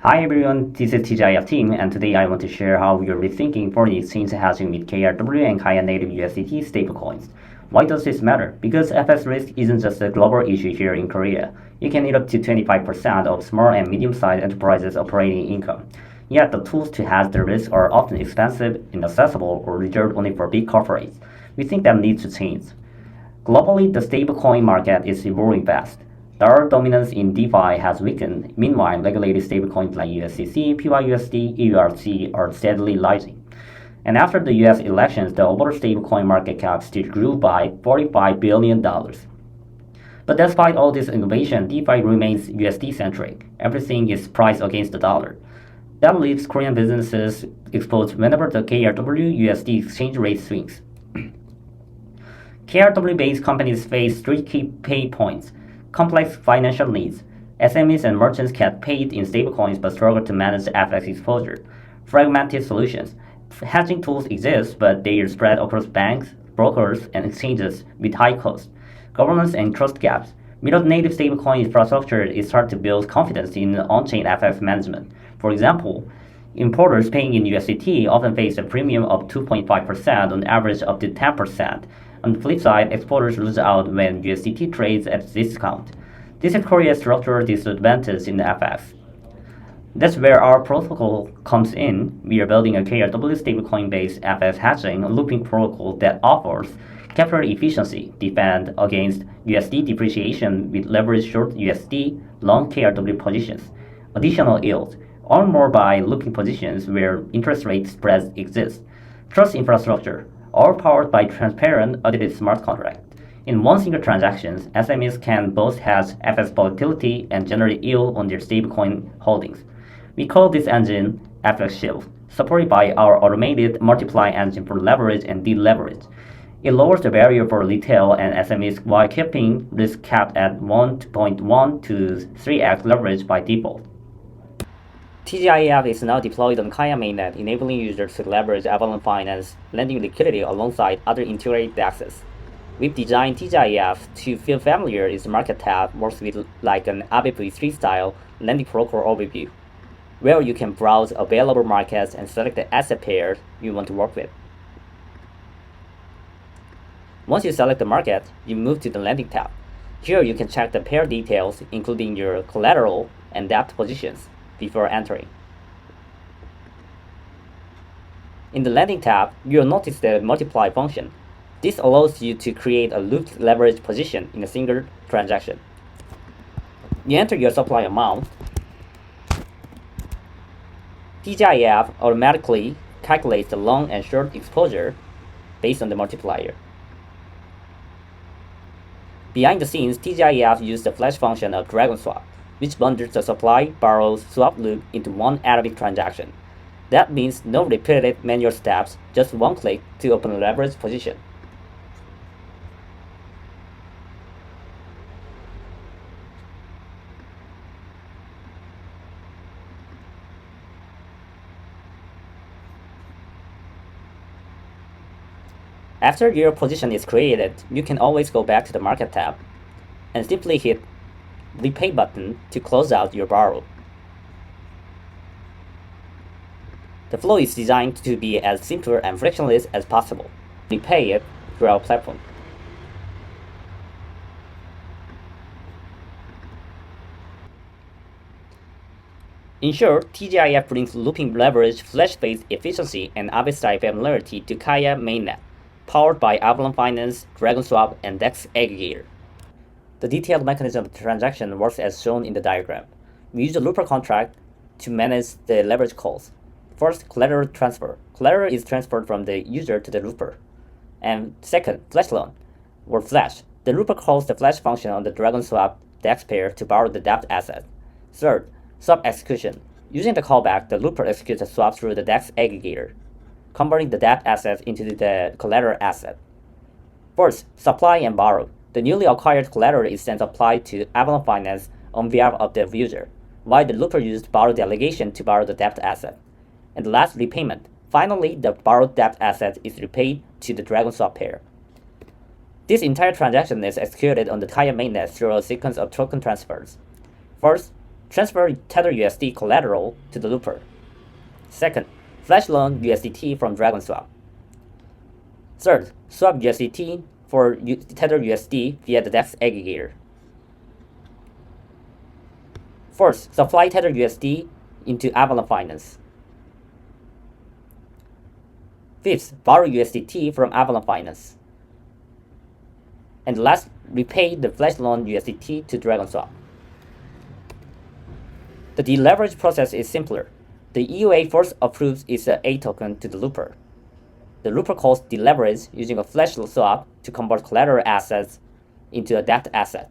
Hi everyone, this is TGIF team, and today I want to share how we are rethinking foreign exchange hedging with KRW and Kaya native USDT stablecoins. Why does this matter? Because FX risk isn't just a global issue here in Korea. It can eat up to 25% of small and medium-sized enterprises' operating income. Yet the tools to hedge the risk are often expensive, inaccessible, or reserved only for big corporates. We think that needs to change. Globally, the stablecoin market is evolving fast. Dollar dominance in DeFi has weakened. Meanwhile, regulated stablecoins like USDC, PYUSD, EURC are steadily rising. And after the US elections, the overall stablecoin market cap still grew by $45 billion. But despite all this innovation, DeFi remains USD-centric. Everything is priced against the dollar. That leaves Korean businesses exposed whenever the KRW-USD exchange rate swings. KRW-based companies face three key pain points: complex financial needs. SMEs and merchants get paid in stablecoins but struggle to manage FX exposure. Fragmented solutions. Hedging tools exist, but they are spread across banks, brokers, and exchanges with high costs. Governance and trust gaps. Without native stablecoin infrastructure, it's hard to build confidence in on-chain FX management. For example, importers paying in USDT often face a premium of 2.5%, on average up to 10%. On the flip side, exporters lose out when USDT trades at a discount. This is Korea's structural disadvantage in the FX. That's where our protocol comes in. We are building a KRW stablecoin-based FX hedging looping protocol that offers capital efficiency, defend against USD depreciation with leverage short USD, long KRW positions, additional yield, earn more by looping positions where interest rate spreads exist, trust infrastructure, all powered by transparent, audited smart contract. In one single transaction, SMEs can both hedge FX volatility and generate yield on their stablecoin holdings. We call this engine FX Shield, supported by our automated multiply engine for leverage and deleverage. It lowers the barrier for retail and SMEs while keeping risk capped at 1.1 to 3x leverage by default. TGIF is now deployed on Kaya mainnet, enabling users to leverage Avalon Finance lending liquidity alongside other integrated DEXs. We've designed TGIF to feel familiar. Its market tab works with like an ABIP V3 style lending protocol overview, where you can browse available markets and select the asset pair you want to work with. Once you select the market, you move to the lending tab. Here you can check the pair details, including your collateral and DApp positions, before entering. In the lending tab, you'll notice the multiply function. This allows you to create a looped leverage position in a single transaction. You enter your supply amount. TGIF automatically calculates the long and short exposure based on the multiplier. Behind the scenes, TGIF uses the flash function of drag and swap, which bundles the supply, borrows, swap loop into one Arabic transaction. That means no repeated manual steps, just one click to open a leverage position. After your position is created, you can always go back to the market tab and simply hit the pay button to close out your borrow. The flow is designed to be as simple and frictionless as possible. Repay it through our platform. In short, TGIF brings looping leverage, flash-based efficiency, and ABIP-style familiarity to Kaya mainnet, powered by Avalon Finance, DragonSwap, and DEX aggregator. The detailed mechanism of the transaction works as shown in the diagram. We use a looper contract to manage the leverage calls. First, collateral transfer. Collateral is transferred from the user to the looper. And second, flash loan, or flash. The looper calls the flash function on the DragonSwap DEX pair to borrow the DApp asset. Third, swap execution. Using the callback, the looper executes a swap through the DEX aggregator, converting the DApp asset into the collateral asset. Fourth, supply and borrow. The newly acquired collateral is then applied to Avalon Finance on behalf of the user, while the looper used borrow delegation to borrow the DApp asset. And the last, repayment. Finally, the borrowed DApp asset is repaid to the DragonSwap pair. This entire transaction is executed on the Kaya mainnet through a sequence of token transfers. First, Transfer Tether USD collateral to the looper. Second, flash loan USDT from DragonSwap. Third, swap USDT for Tether USD via the DEX aggregator. Fourth, supply Tether USD into Avalon Finance. Fifth, borrow USDT from Avalon Finance. And last, repay the flash loan USDT to DragonSwap. The deleverage process is simpler. The EUA first approves its A token to the looper. The looper calls deleverage using a flash swap to convert collateral assets into a debt asset.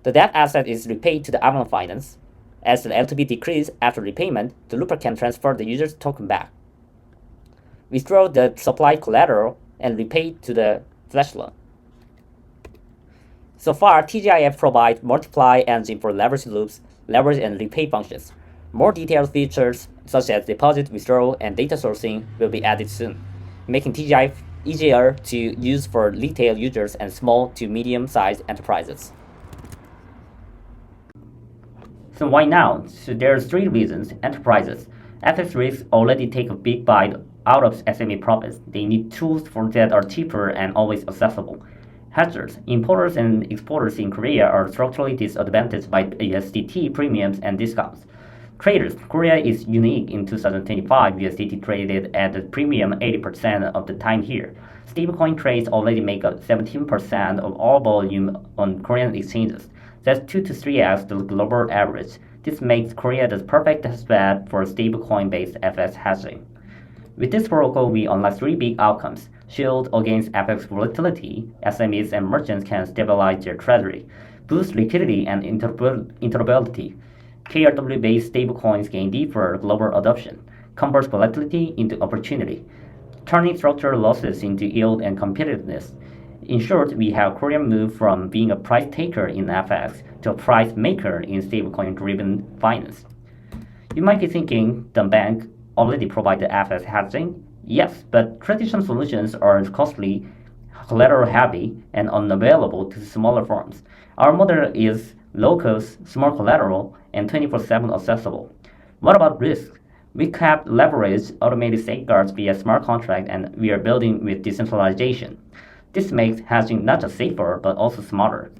The debt asset is repaid to the Avalon Finance. As the LTV decreases after repayment, the looper can transfer the user's token back, withdraw the supplied collateral, and repay to the flash loan. So far, TGIF provides multiply engine for leverage loops, leverage and repay functions. More detailed features such as deposit, withdrawal, and data sourcing will be added soon, making TGIF easier to use for retail users and small to medium-sized enterprises. So why now? So there are three reasons. Enterprises. FX risks already take a big bite out of SME profits. They need tools that are cheaper and always accessible. Hedgers, importers and exporters in Korea are structurally disadvantaged by USDT premiums and discounts. Traders, Korea is unique in 2025. USDT traded at a premium 80% of the time here. Stablecoin trades already make up 17% of all volume on Korean exchanges. That's 2 to 3x the global average. This makes Korea the perfect spot for stablecoin-based FX hedging. With this protocol, we unlock three big outcomes. Shield against FX volatility. SMEs and merchants can stabilize their treasury. Boost liquidity and interoperability. KRW-based stablecoins gain deeper global adoption. Convert volatility into opportunity. Turning structural losses into yield and competitiveness. In short, we have Korea move from being a price taker in FX to a price maker in stablecoin-driven finance. You might be thinking, the bank already provide the FX hedging? Yes, but traditional solutions are costly, collateral heavy, and unavailable to smaller firms. Our model is low-cost, small collateral, and 24/7 accessible. What about risk? We kept leverage, automated safeguards via smart contract, and we are building with decentralization. This makes hedging not just safer, but also smarter.